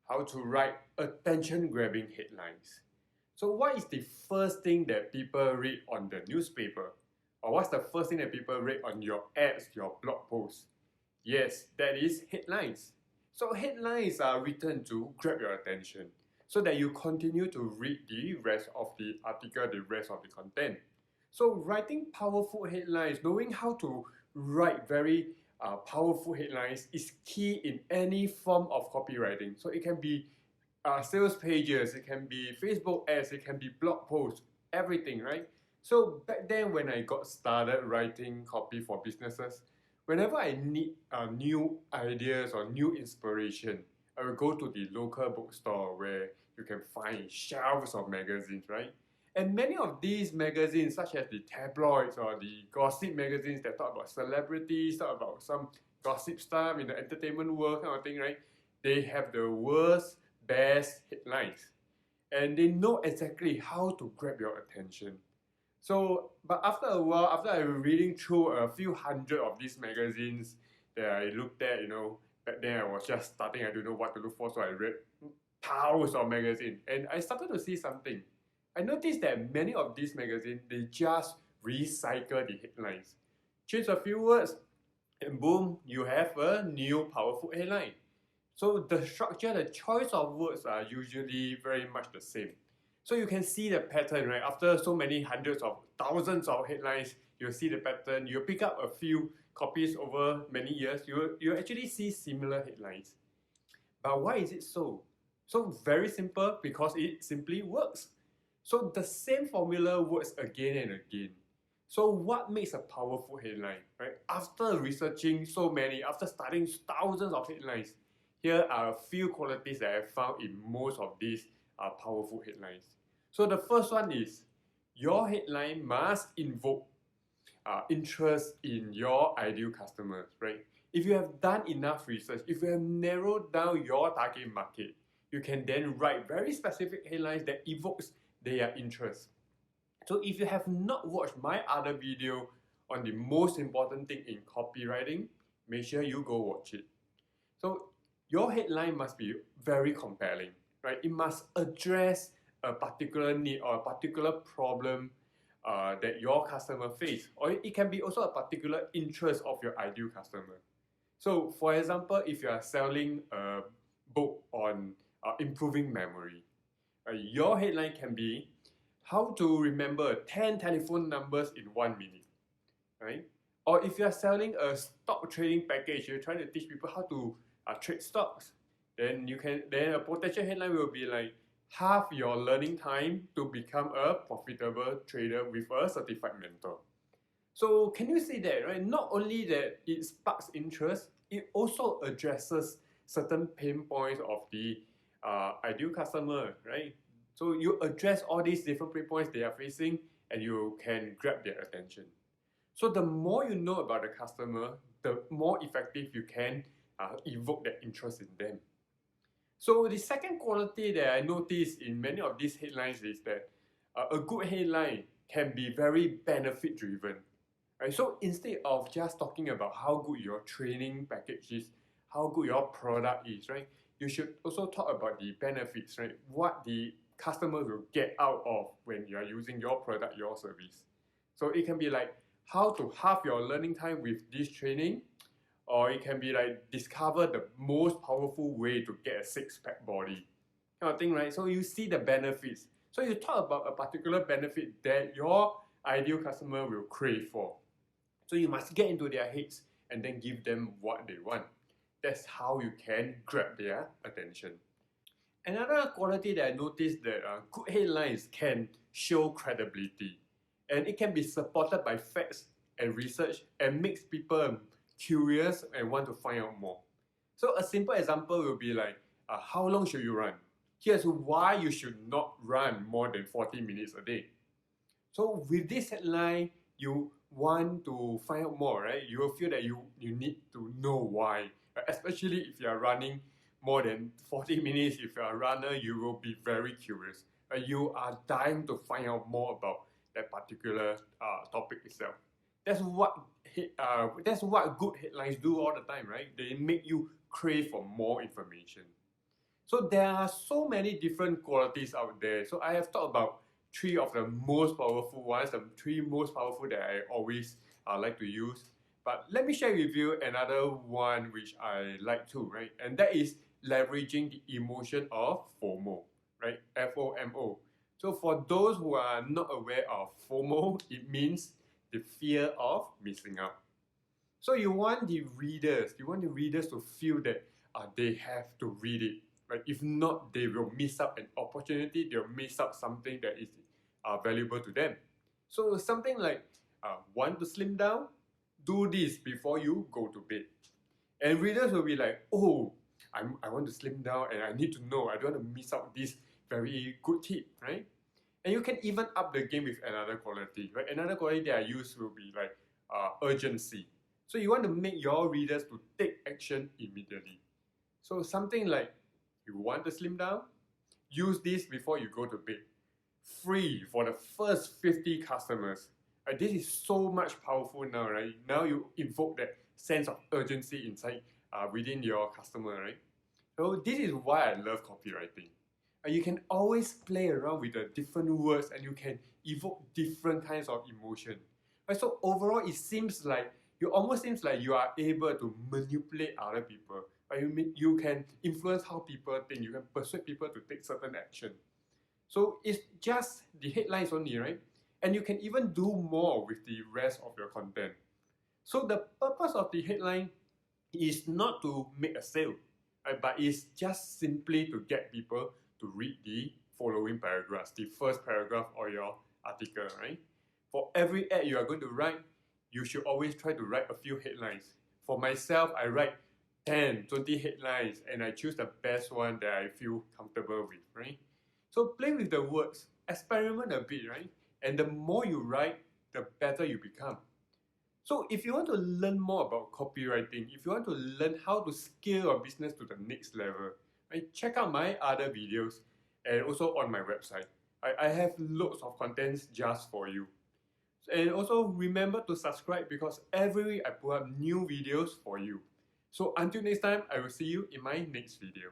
how to write attention-grabbing headlines. So what is the first thing that people read on the newspaper? Or what's the first thing that people read on your ads, your blog posts? Yes, that is headlines. So headlines are written to grab your attention so that you continue to read the rest of the article, the rest of the content. So writing powerful headlines, knowing how to write very powerful headlines is key in any form of copywriting. So it can be sales pages, it can be Facebook ads, it can be blog posts, everything, right? So back then when I got started writing copy for businesses, whenever I need new ideas or new inspiration, I will go to the local bookstore where you can find shelves of magazines, right? And many of these magazines, such as the tabloids or the gossip magazines that talk about celebrities, talk about some gossip stuff in the entertainment world kind of thing, right? They have the worst, best headlines. And they know exactly how to grab your attention. So, but after a while, after I was reading through a few hundred of these magazines that I looked at, back then I was just starting, I don't know what to look for, so I read thousands of magazines. And I started to see something. I noticed that many of these magazines, they just recycle the headlines. Change a few words, and boom, you have a new powerful headline. So the structure, the choice of words are usually very much the same. So you can see the pattern, right? After so many hundreds of thousands of headlines, you'll see the pattern. You pick up a few copies over many years, you actually see similar headlines. But why is it so? So very simple, because it simply works. So the same formula works again and again. So what makes a powerful headline, right? After researching so many, after studying thousands of headlines, here are a few qualities that I found in most of these powerful headlines. So the first one is, your headline must invoke interest in your ideal customers, right? If you have done enough research, if you have narrowed down your target market, you can then write very specific headlines that evokes their interest. So if you have not watched my other video on the most important thing in copywriting, make sure you go watch it. So your headline must be very compelling, right? It must address a particular need or a particular problem that your customer face, or it can be also a particular interest of your ideal customer. So for example, if you are selling a book on improving memory, your headline can be how to remember 10 telephone numbers in 1 minute, right? Or if you are selling a stock trading package, you're trying to teach people how to trade stocks, then a potential headline will be like, half your learning time to become a profitable trader with a certified mentor. So can you see that, right? Not only that it sparks interest, it also addresses certain pain points of the ideal customer, right? So you address all these different pain points they are facing and you can grab their attention. So the more you know about the customer, the more effective you can evoke that interest in them. So the second quality that I noticed in many of these headlines is that a good headline can be very benefit driven. Right? So instead of just talking about how good your training package is, how good your product is, right? You should also talk about the benefits, right? What the customer will get out of when you are using your product, your service. So it can be like how to halve your learning time with this training, or it can be like discover the most powerful way to get a six-pack body, kind of thing, right? So you see the benefits. So you talk about a particular benefit that your ideal customer will crave for. So you must get into their heads and then give them what they want. That's how you can grab their attention. Another quality that I noticed that good headlines can show credibility, and it can be supported by facts and research and makes people curious and want to find out more. So a simple example will be like, how long should you run? Here's why you should not run more than 40 minutes a day. So with this headline, you want to find out more, right? You will feel that you need to know why, especially if you are running more than 40 minutes. If you are a runner, you will be very curious. You are dying to find out more about that particular topic itself. That's what good headlines do all the time, right? They make you crave for more information. So there are so many different qualities out there. So I have thought about 3 of the most powerful ones, the 3 most powerful that I always like to use. But let me share with you another one which I like too, right? And that is leveraging the emotion of FOMO, right? F-O-M-O. So for those who are not aware of FOMO, it means the fear of missing out. So you want the readers to feel that they have to read it. Right? If not, they will miss out an opportunity, they'll miss out something that is valuable to them. So something like, want to slim down? Do this before you go to bed. And readers will be like, oh, I want to slim down and I need to know, I don't want to miss out this very good tip, right? And you can even up the game with another quality, right? Another quality that I use will be like urgency. So you want to make your readers to take action immediately. So something like, you want to slim down? Use this before you go to bed. Free for the first 50 customers. This is so much powerful now, right? Now you invoke that sense of urgency inside within your customer, right? So this is why I love copywriting. You can always play around with the different words and you can evoke different kinds of emotion. Right? So overall, it almost seems like you are able to manipulate other people. Right? You can influence how people think. You can persuade people to take certain action. So it's just the headlines only, right? And you can even do more with the rest of your content. So the purpose of the headline is not to make a sale, right? But it's just simply to get people to read the following paragraphs, the first paragraph of your article, right? For every ad you are going to write, you should always try to write a few headlines. For myself, I write 10, 20 headlines and I choose the best one that I feel comfortable with, right? So play with the words, experiment a bit, right? And the more you write, the better you become. So if you want to learn more about copywriting, if you want to learn how to scale your business to the next level, right, check out my other videos and also on my website. I have loads of contents just for you. And also remember to subscribe because every week I put up new videos for you. So until next time, I will see you in my next video.